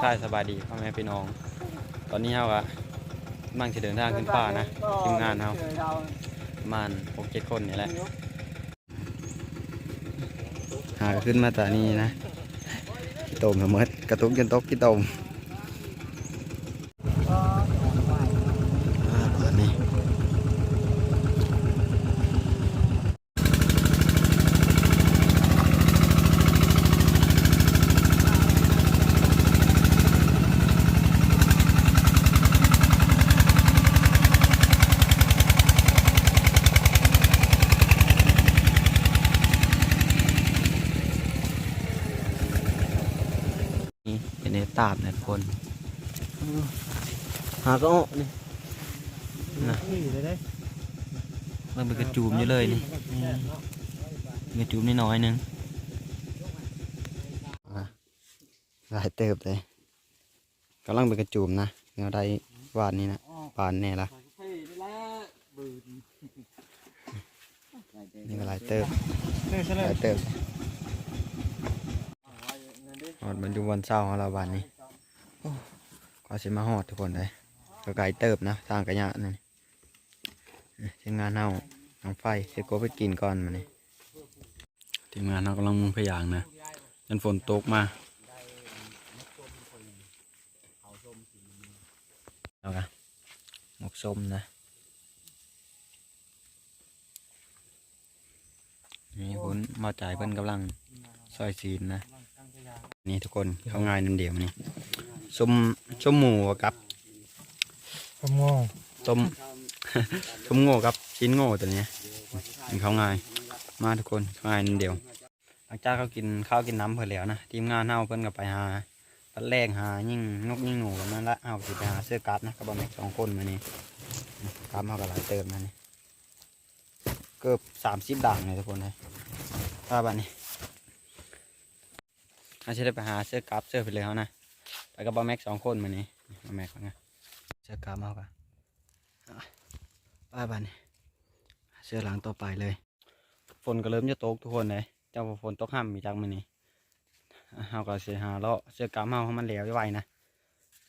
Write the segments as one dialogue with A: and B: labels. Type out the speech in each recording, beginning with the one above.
A: ทายสบายดีพ่อแม่พี่น้องตอนนี้เราอะมั่งจะเดินทางขึ้นป่านะทีมงานเราประมาณ6-7 คนนี่แหละหาขึ้นมาแต่นี้นะโตมเสมอกระตุกจนตกที่โตมตอนนี้เป็นเอตาบนะทุกคนหาก็นี่นะมันเป็นกระจูมอยู่เลยนี่กระจูมนิดน้อยนึงหลายเติบเลยกำลังเป็นกระจูมนะเงาได้วานนี้นะวานแน่ละนี่ก็หลายเติบหอดมันอยู่วันเช้าของเราวันนี้ก็สิมาหอดทุกคนเลยก็ไกลเติบนะทางกระยะนี่ทีมงานเฮาทางไฟเสกโกไปกินก่อนมานี่ทีมงานเรากำลังมุ่งพยางนะจนฝนตกมาเอาละหมกส้มนะนี่คุณมาจ่ายเพิ่นกำลังซอยซีนนะนี่ทุกคนเข้าง่ายนั่นเดียวนี่ส้มหมูกับ
B: ส้มโง่
A: ส้ม ส้มโง่กับชิ้นโง่ตัวนี้มันเข้าง่ายมาทุกคนเข้าง่ายนั่นเดียวหลังจากเขากินข้าวกินน้ำเพิ่นแล้วนะทีมงานเฮาเพิ่นก็ไปหาตัดแรงหายิ่งนกยิ่งหนูนั่นละเอาสิไปหาเสื้อกั๊บนะกับบอมแม็ก2 คนมานี่กั๊บเฮาก็หลายเติมมานี่เกือบ30 ด่างเลยทุกคนเลยถ้าบ้านนี้อาจจะได้ไปหาเสื้อกั๊บเสื้อไปเลยเขานะไปกับบอมแม็ก2 คนมานี่บอมแม็กเขาไงเสื้อกั๊บเอากันป้าบ้านนี้เสื้อหลังต่อไปเลยฝนก็เริ่มจะตกทุกคนเลยเจ้าฝนตกห้ามมีจังมานี่เฮาก็เสียหาเลาะเสื้อกำเฮาให้มันเหลวไวนะ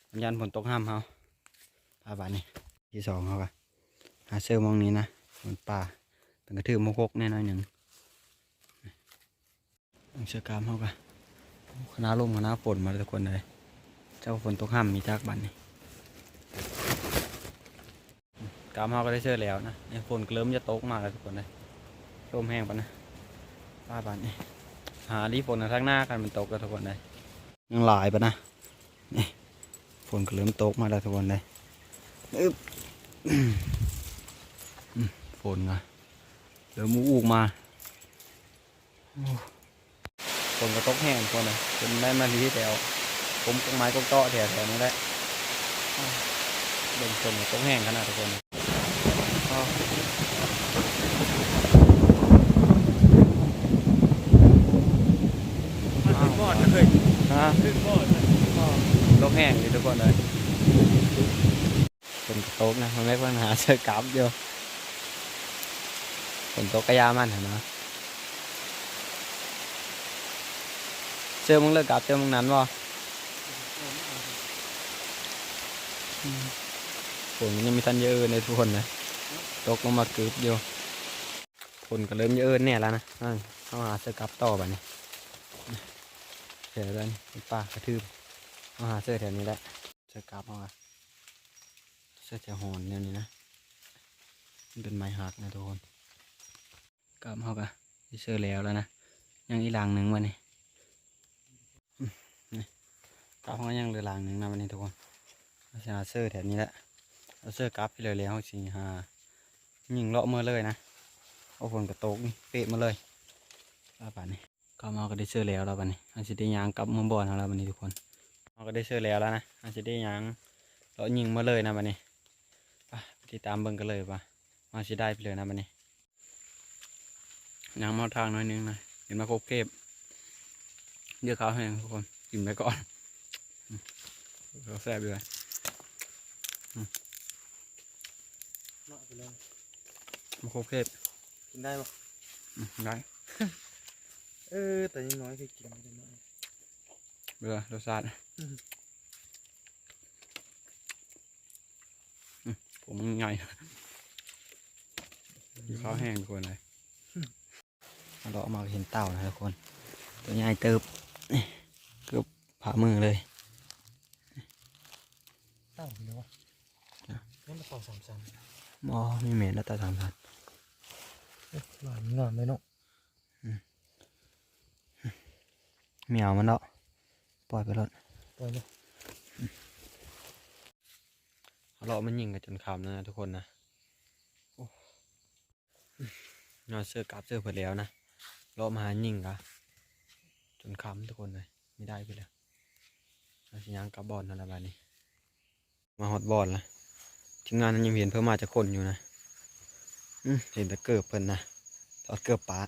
A: มันยันฝนตกห้ามเฮาป้าบ้านนี้ที่2เฮาก็หาเสื้อมองนี้นะมันป่าเป็นกระทืบมกแน่นอนหนึ่งเสื้อกำเฮาก็คณะลมคณะฝนมาทุกคนเลยเจ้าฝนตกห้ามมีจักบ้านนี้กำเฮาก็ได้เสื้อแล้วนะเนี่ยฝนเริ่มจะตกมาแล้วทุกคนเลยลมแห้งปะนะป้าบ้านนี้หาดีฝนทางหน้ากันมันตกแล้วทุกคนเลยยังหลายปะนะนี่ฝนก็เริ่มตกมาแล้วทุกคนเลยฝนไงเริ่มอูกมาฝนก็ตกแห้งคนเลยเป็นได้มาดีแต่ผมกงไม้กงเตาะแถวนี้แหละเดินฝนก็ตกแห้งขนาดทุกคนบอดเลยบอดโลกแห้งเลยทุกคนเลยฝนตกนะมันไม่ปัญหาเสื้อกลับอยู่ฝนตกกระยามันเห็นไหมเสื้อมึงเลิกกลับเสื้อมึงนั้นวะฝนยังมีทันเยอะในทุกคนเลยตกลงมากึบอยู่ฝนก็เริ่มเยอะเนี่ยแล้วนะเขาหาเสื้อกลับต่อไปนี่เดี๋ยวเลยป้ากระทืบเอาหาเสื้อแถวนี้แหละเสื้อกราบเอาเสื้อแถวหอนเนี่ยนี่นะมันเป็นไม้หักนะทุกคนกราบเอากะเสื้อแล้วนะยังอีหลังหนึ่งวันนี้กราบเขายังเหลือหลังหนึ่งนะวันนี้ทุกคนเอาเสื้อแถวนี้แหละเอาเสื้อกราบไปเลยแล้วสิหายิงเลาะเมื่อเลยนะเอาฝนกระโตกนี่เปะมาเลยป่านนี้ก็มาก็ได้เสื้อแล้วป่านนี้อันสิได้ยางกลับมือบอลของเราป่านนี้ทุกคนเราก็ได้เสื้อแล้วนะอันสิได้ยางเรายิงมาเลยนะป่านนี้ติดตามเบิ่งกันเลยป่ะมาสิได้ไปเลยนะป่านนี้ยางมาทางน้อยนึงนะเห็นมาโคเก็บเยอะข้าวให้ทุกคนกินไปก่อนแซ่บเลยมาโคเก็บ
B: กินได้ปะ
A: ได้
B: แต่ยังน้อยเคยกินไม่ได้น้อย
A: เบื่อรสชาติ ผมง่ายอยู่ข้าวแห้งทุกคนเลยเราเอามาเห็นเต่านะทุกคนตัวใหญ่เติบนี่เกือบผ่ามือเลย
B: เต้าเลยวะนี่มาต่อสามชั้น
A: มอมีเหม็นแล้วตาสามพัน
B: หลานงามเลยเนาะ
A: เหมียวมันเนาะปล่อยไปรถ
B: ปล่อยเลย
A: เรามันยิงกันจนคำนะทุกคนนะนอนเสื้อกลับเสื้อเผื่อแล้วนะเรามาหายิงกะจนคำทุกคนเลยไม่ได้ไปแล้วเราสิยังกลับบอลนั่นแหละบ้านนี้มาฮอตบอลละทีมงานนั้นยังเห็นเพิ่มมาจะคนอยู่นะเห็นแต่เกือบเพิ่นนะตอดเกือบปะ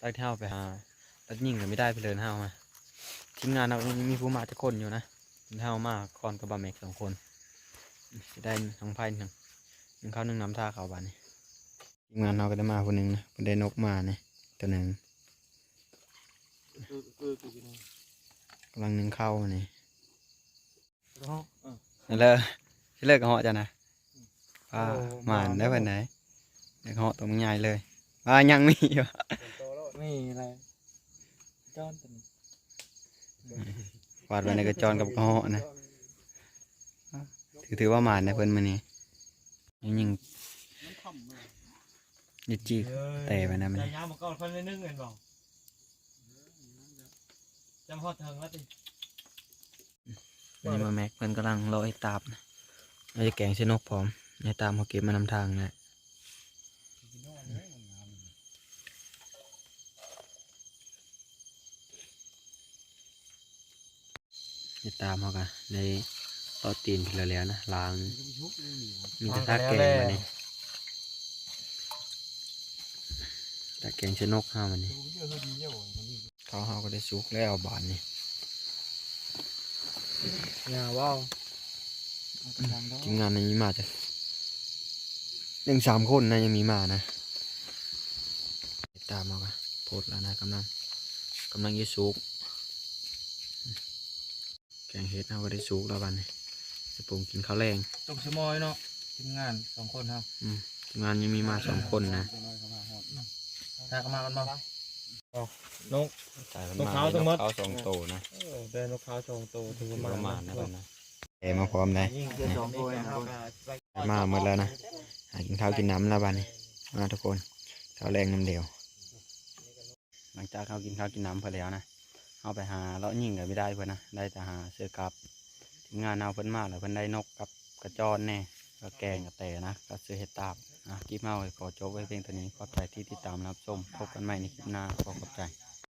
A: ตั้งเท้าไปหาตัดยิงกันไม่ได้ไปเลยเท้ามาทีมงานเรายังมีผู้มาจะคนอยู่นะเท้ามากคอนกับบาเมก2 คนจะได้ทั้งไพ่หนึ่งเข้า1น้ำท่าเขาบ้านนี้ทีมงานเราก็ได้มาคนหนึ่งนะคนได้นกมาเนี่ยตัวหนึ่งกำลังนึ่งเข้านี่นั่นเลยที่เลิกกับเหาะจ้ะนะป้าหมานได้วันไหนเลิกเหาะตัวมันใหญ่เลยป้ายังมีอยู่
B: นี่อะไรจอนตัวนี้
A: วาดไว้ในกระจรกับกระเหาะนะถือว่าหมานนะเพิ่นมานี่ยิงยิจีแต่ไปนะมัน
B: ใจยามาก่อนคนละนึงเงินบอกจำพอเทิงแล้วติ
A: อันนี้มาแม็กเพิ่นกำลังรอไอ้ตาบนะเราจะแกงเชนกพร้อมไอ้ตามเขาเก็บมานำทางนะไอ้ตามเขากันในต่อตีนไปแล้วนะล้างมีแต่ท่าแกงมานี่ตาแกงเชนกห้ามันนี่เขาก็ได้สุกแล้วบานนี่
B: อย่าว้าว
A: ทีมงานในนี้มาจ้ะ1-3 คนนะยังมีมานะตามมาค่ะโพดแล้วนะกำลังยีสุกแกงเห็ดเราก็ได้สุกแล้วบันนี้จะปรุงกินข้าวแรง
B: ตกสมอยเนาะทีมงาน2 คนครับ
A: ทีมงานยังมีมา2 คนนะ
B: ตาก็มากันบ้างนก
A: จ่ายมัน
B: นก
A: มา
B: เขาทั้งหมด
A: นกเขา2 โตนะ
B: ได้นกเขา2 ตัวถึง
A: ประ
B: มา
A: มาณนะบันนะแกมาพร้อมเลย
B: ยิ่งเกิน2 ตัวนะครับ
A: มาหมดแล้วนะหากินข้าวกินน้ำแล้วบันนี้มาทุกคนข้าวแรงน้ำเดียว หลังจากเขากินข้าวกินน้ำพอแล้วนะเอาไปหาเลาะยิ่งก็ไม่ได้เพื่อนนะได้แต่หาเสื้อกับทีมงานเอาเพิ่นมาแล้วเพิ่นได้นกกับกระจรแน่ก็แกงกับแต่นะก็เสื้อเห็ดตาบคลิปมาไว้ขอจบไว้เพียงเท่านี้ขอบใจที่ติดตามรับชมพบกันใหม่ในคลิปหน้าขอบใจ